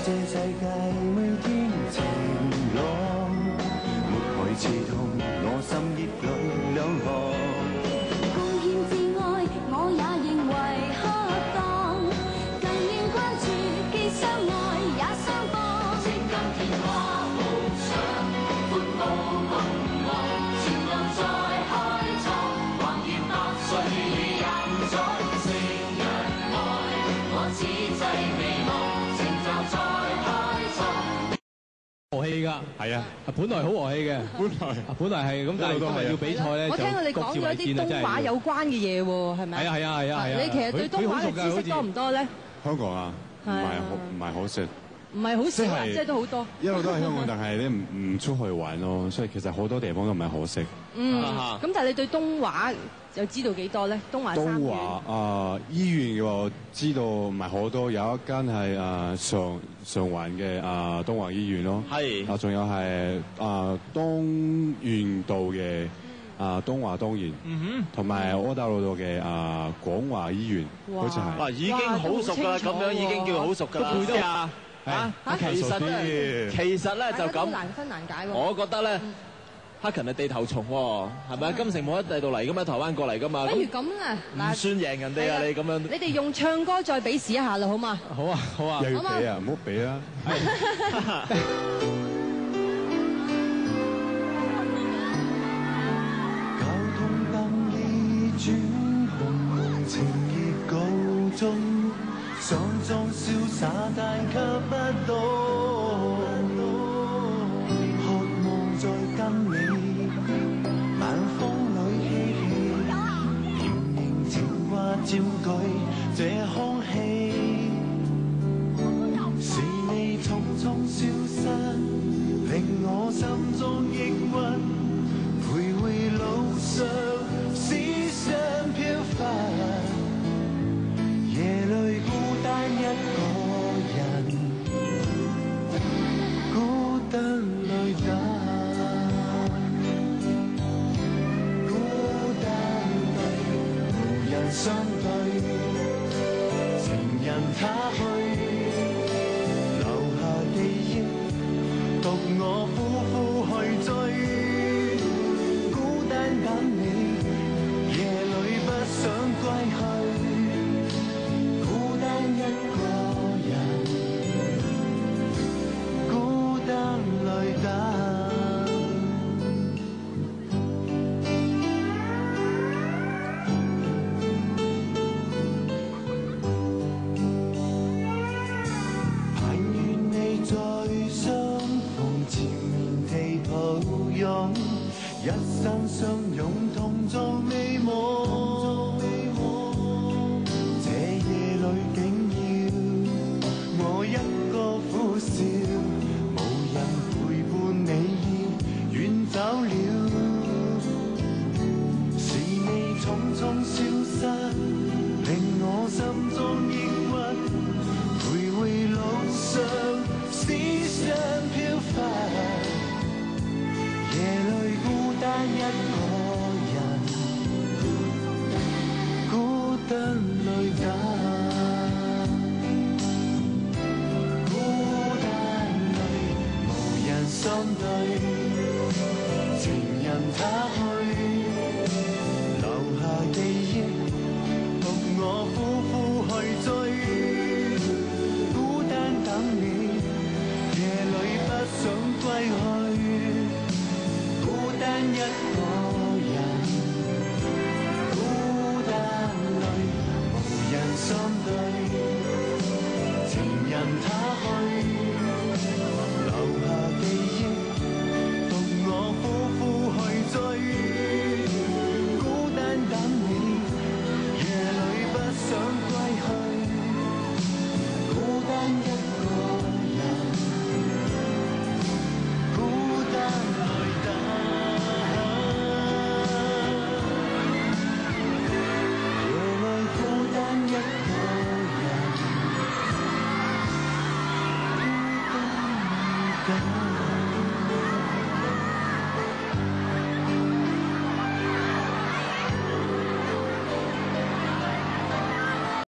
這世界每天晴朗，沒害刺痛我心葉裏兩行。貢獻至愛，我也認為恰當，更應關注既相愛也相幫。情感天花無上，闊舞共樂，潮流再開創，橫越百歲人在，成人愛，我此際未忘，成就再開創。和氣㗎，係啊，本來好和氣嘅，本來係咁，但係今日要比賽咧，我聽佢哋講咗啲東話有關嘅嘢喎，係咪？係啊！你其實對東話嘅知識多唔多咧？香港啊，唔係好識。唔係好少啊，即係都好多。一路都係香港，但係咧唔出去玩咯，所以其實好多地方都唔係好識。咁但係你對東華又知道幾多咧？東華三院醫院嘅話，我知道唔係好多，有一間係上環嘅東華醫院咯。係。仲有係東園道嘅東華東園。同埋柯打老道嘅廣華醫院，好似係。已經好熟㗎啦，咁樣已經叫好熟㗎啦。都背得啊！其實咧就咁，難分難解喎。我覺得咧，克勤係地頭蟲喎，係咪啊？金城冇喺第度嚟噶嘛，台灣過嚟噶嘛。不如咁啦，唔算贏人哋啊！你咁樣，你哋用唱歌再比試一下啦，好嘛？好啊！又要比啊，唔好比啊！交通燈已轉紅，情意告終。想裝瀟灑，但卻不懂。渴望再跟你，晚風裏嬉戲，甜言情話佔據這空氣。是你匆匆消失，令我心中抑鬱，徘徊路上，思想飄忽。夜裏孤單一個人，孤單淚打，孤單淚無人相對，情人他去，留下記憶，獨我苦苦去追，孤單等你，夜裏不想歸去。一個人孤單淚打。但願你再相逢，纏綿地抱擁，一生相擁，同做美夢。一個苦笑，無人陪伴你，遠走了。是你匆匆消失，令我心中抑鬱，徘徊路上，思想飄忽。夜裏孤單一個人，孤單淚打。相對，情人他去。